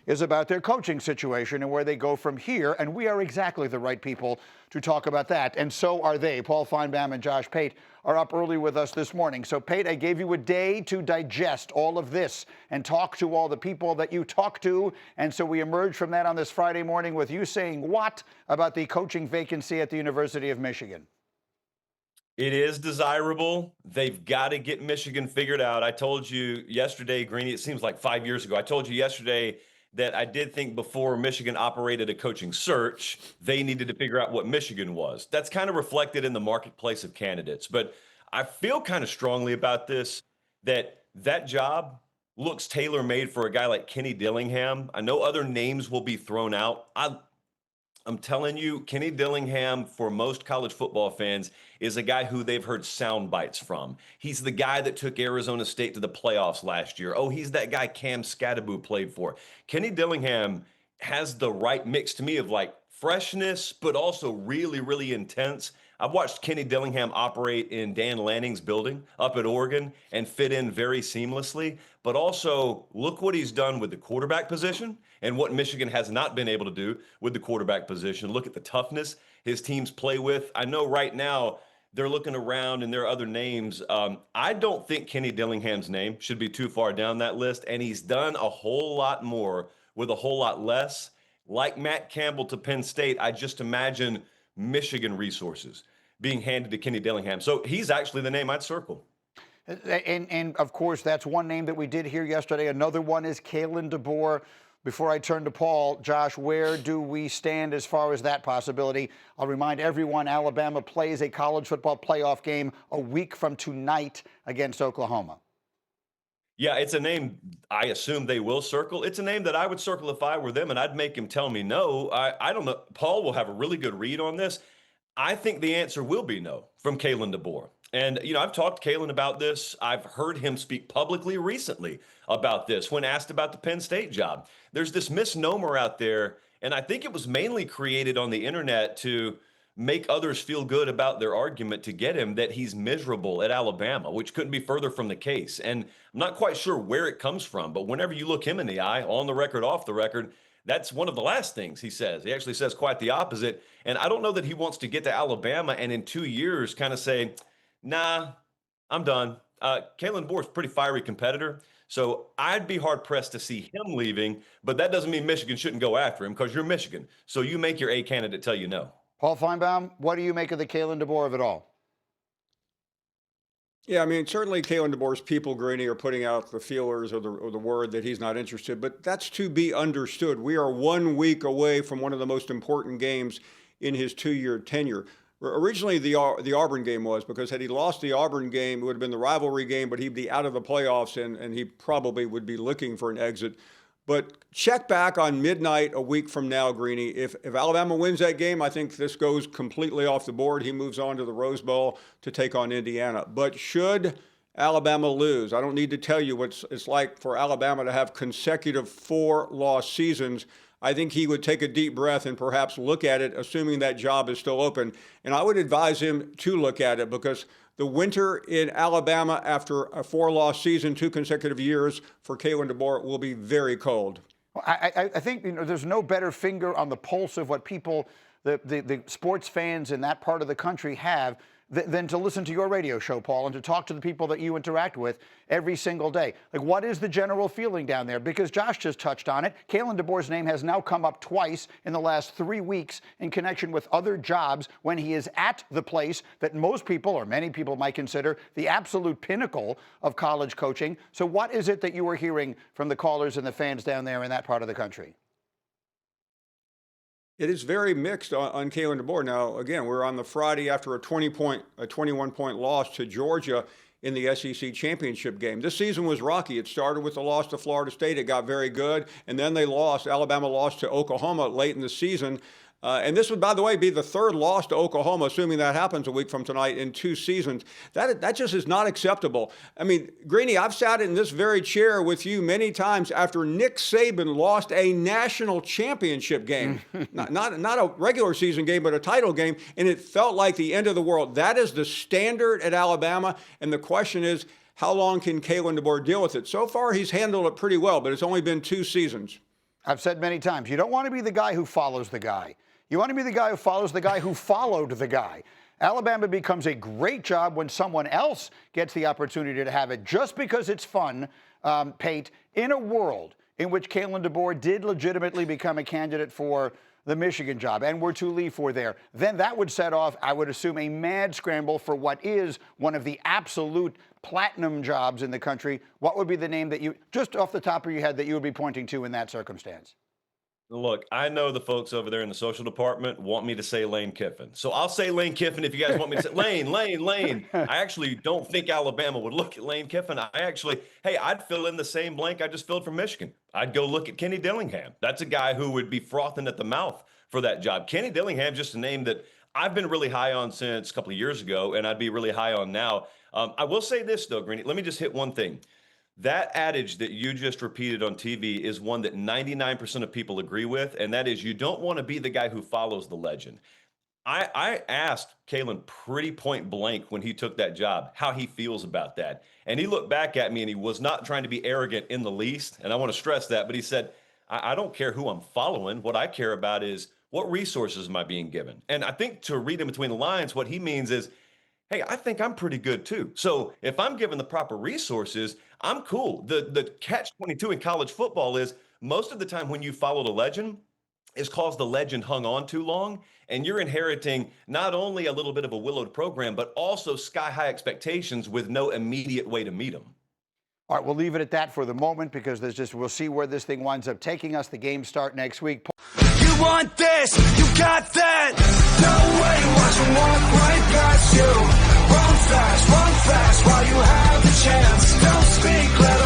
is about their coaching situation and where they go from here. And we are exactly the right people to talk about that. And so are they. Paul Finebaum and Josh Pate are up early with us this morning. So, Pate, I gave you a day to digest all of this and talk to all the people that you talk to. And so we emerge from that on this Friday morning with you saying what about the coaching vacancy at the University of Michigan? It is desirable. They've got to get Michigan figured out. I told you yesterday, Greeny, it seems like 5 years ago. I told you yesterday that I did think before Michigan operated a coaching search, they needed to figure out what Michigan was. That's kind of reflected in the marketplace of candidates. But I feel kind of strongly about this that job looks tailor-made for a guy like Kenny Dillingham. I know other names will be thrown out. I'm telling you, Kenny Dillingham, for most college football fans, is a guy who they've heard sound bites from. He's the guy that took Arizona State to the playoffs last year. Oh, he's that guy Cam Scadaboo played for. Kenny Dillingham has the right mix to me of like freshness, but also really, really intense. I've watched Kenny Dillingham operate in Dan Lanning's building up at Oregon and fit in very seamlessly. But also, look what he's done with the quarterback position and what Michigan has not been able to do with the quarterback position. Look at the toughness his teams play with. I know right now they're looking around and there are other names. I don't think Kenny Dillingham's name should be too far down that list. And he's done a whole lot more with a whole lot less. Like Matt Campbell to Penn State, I just imagine Michigan resources being handed to Kenny Dillingham. So he's actually the name I'd circle. And of course, that's one name that we did hear yesterday. Another one is Kalen DeBoer. Before I turn to Paul, Josh, where do we stand as far as that possibility? I'll remind everyone Alabama plays a college football playoff game a week from tonight against Oklahoma. Yeah, it's a name I assume they will circle. It's a name that I would circle if I were them, and I'd make him tell me no. I don't know. Paul will have a really good read on this. I think the answer will be no from Kalen DeBoer. And, I've talked to Kalen about this. I've heard him speak publicly recently about this when asked about the Penn State job. There's this misnomer out there, and I think it was mainly created on the internet to make others feel good about their argument to get him that he's miserable at Alabama, which couldn't be further from the case. And I'm not quite sure where it comes from, but whenever you look him in the eye, on the record, off the record, that's one of the last things he says. He actually says quite the opposite. And I don't know that he wants to get to Alabama and in 2 years kind of say, nah, I'm done. Kalen DeBoer is a pretty fiery competitor. So I'd be hard pressed to see him leaving, but that doesn't mean Michigan shouldn't go after him because you're Michigan. So you make your A candidate tell you no. Paul Finebaum, what do you make of the Kalen DeBoer of it all? Yeah, I mean, certainly Kalen DeBoer's people, Greeny, are putting out the feelers or the word that he's not interested, but that's to be understood. We are 1 week away from one of the most important games in his 2-year tenure. Originally, the Auburn game was, because had he lost the Auburn game, it would have been the rivalry game, but he'd be out of the playoffs, and he probably would be looking for an exit. But check back on midnight a week from now, Greeny. If Alabama wins that game, I think this goes completely off the board. He moves on to the Rose Bowl to take on Indiana. But should Alabama lose, I don't need to tell you what it's like for Alabama to have consecutive 4-loss seasons. I think he would take a deep breath and perhaps look at it, assuming that job is still open. And I would advise him to look at it because the winter in Alabama after a 4-loss season, 2 consecutive years for Kalen DeBoer will be very cold. I think there's no better finger on the pulse of what people, the sports fans in that part of the country have than to listen to your radio show, Paul, and to talk to the people that you interact with every single day. Like, what is the general feeling down there? Because Josh just touched on it. Kalen DeBoer's name has now come up twice in the last 3 weeks in connection with other jobs when he is at the place that most people, or many people, might consider the absolute pinnacle of college coaching. So what is it that you are hearing from the callers and the fans down there in that part of the country? It is very mixed on Kalen DeBoer. Now, again, we're on the Friday after a 21-point loss to Georgia in the SEC championship game. This season was rocky. It started with the loss to Florida State. It got very good, and then they lost. Alabama lost to Oklahoma late in the season. And this would, by the way, be the 3rd loss to Oklahoma, assuming that happens a week from tonight, in 2 seasons. That just is not acceptable. I mean, Greeny, I've sat in this very chair with you many times after Nick Saban lost a national championship game, not a regular season game, but a title game, and it felt like the end of the world. That is the standard at Alabama, and the question is, how long can Kalen DeBoer deal with it? So far, he's handled it pretty well, but it's only been 2 seasons. I've said many times, you don't want to be the guy who follows the guy. You want to be the guy who follows the guy who followed the guy. Alabama becomes a great job when someone else gets the opportunity to have it just because it's fun, Pate, in a world in which Kalen DeBoer did legitimately become a candidate for the Michigan job and were to leave for there. Then that would set off, I would assume, a mad scramble for what is one of the absolute platinum jobs in the country. What would be the name that you, just off the top of your head, that you would be pointing to in that circumstance? Look, I know the folks over there in the social department want me to say Lane Kiffin. So I'll say Lane Kiffin if you guys want me to say Lane. I actually don't think Alabama would look at Lane Kiffin. I'd fill in the same blank I just filled for Michigan. I'd go look at Kenny Dillingham. That's a guy who would be frothing at the mouth for that job. Kenny Dillingham, just a name that I've been really high on since a couple of years ago, and I'd be really high on now. I will say this, though, Greeny. Let me just hit one thing. That adage that you just repeated on TV is one that 99% of people agree with, and that is you don't want to be the guy who follows the legend. I asked Kalen pretty point blank when he took that job how he feels about that. And he looked back at me and he was not trying to be arrogant in the least. And I want to stress that, but he said, I don't care who I'm following. What I care about is what resources am I being given? And I think to read in between the lines, what he means is, hey, I think I'm pretty good too. So if I'm given the proper resources, I'm cool. The catch-22 in college football is most of the time when you follow the legend, it's because the legend hung on too long, and you're inheriting not only a little bit of a willowed program, but also sky-high expectations with no immediate way to meet them. All right, we'll leave it at that for the moment because we'll see where this thing winds up taking us. The games start next week. You want this, you got that. No way, watch them walk right past you. Run fast while you have the chance. Don't speak, let